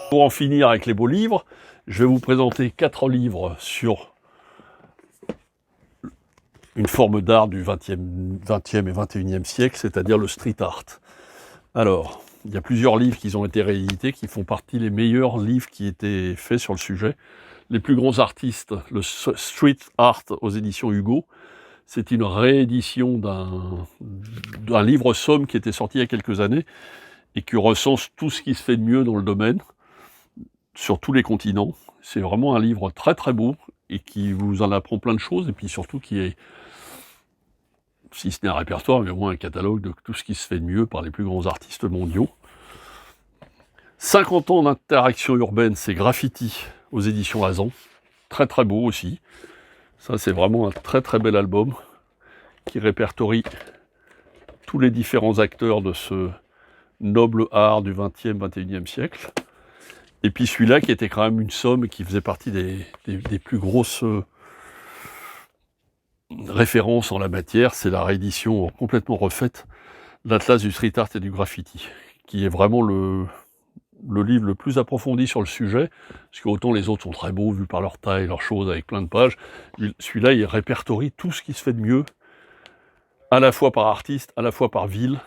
Pour en finir avec les beaux livres, je vais vous présenter 4 livres sur une forme d'art du 20e et 21e siècle, c'est-à-dire le street art. Alors, il y a plusieurs livres qui ont été réédités, qui font partie des meilleurs livres qui étaient faits sur le sujet. Les plus grands artistes, le street art aux éditions Hugo, c'est une réédition d'un livre somme qui était sorti il y a quelques années et qui recense tout ce qui se fait de mieux dans le domaine, sur tous les continents. C'est vraiment un livre très très beau et qui vous en apprend plein de choses, et puis surtout qui est, si ce n'est un répertoire, mais au moins un catalogue de tout ce qui se fait de mieux par les plus grands artistes mondiaux. 50 ans d'interaction urbaine, c'est Graffiti aux éditions Azan. Très très beau aussi. Ça, c'est vraiment un très très bel album qui répertorie tous les différents acteurs de ce noble art du 20e, 21e siècle. Et puis celui-là qui était quand même une somme, qui faisait partie des plus grosses références en la matière, c'est la réédition complètement refaite de l'Atlas du street art et du graffiti, qui est vraiment le livre le plus approfondi sur le sujet, parce que autant les autres sont très beaux, vus par leur taille, leurs choses, avec plein de pages, celui-là il répertorie tout ce qui se fait de mieux, à la fois par artiste, à la fois par ville,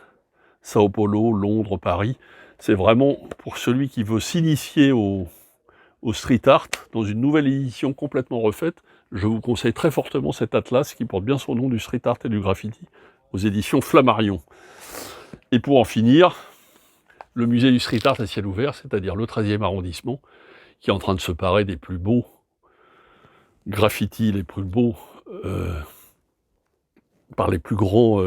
Sao Paulo, Londres, Paris. C'est vraiment pour celui qui veut s'initier au street art, dans une nouvelle édition complètement refaite. Je vous conseille très fortement cet atlas qui porte bien son nom, du street art et du graffiti, aux éditions Flammarion. Et pour en finir, le musée du street art à ciel ouvert, c'est-à-dire le 13e arrondissement, qui est en train de se parer des plus beaux graffitis, les plus beaux par les plus grands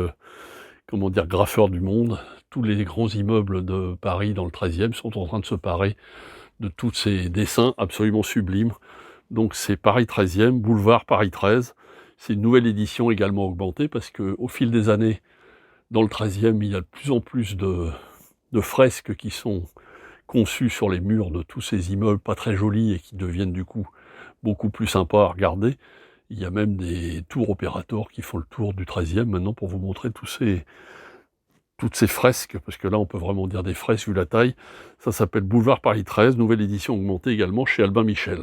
graffeurs du monde. Tous les grands immeubles de Paris dans le 13e sont en train de se parer de tous ces dessins absolument sublimes. Donc c'est Paris 13e, boulevard Paris 13. C'est une nouvelle édition également augmentée, parce qu'au fil des années, dans le 13e, il y a de plus en plus de fresques qui sont conçues sur les murs de tous ces immeubles pas très jolis et qui deviennent du coup beaucoup plus sympas à regarder. Il y a même des tours opérateurs qui font le tour du 13e maintenant pour vous montrer toutes ces fresques, parce que là on peut vraiment dire des fresques vu la taille. Ça s'appelle Boulevard Paris 13, nouvelle édition augmentée également chez Albin Michel.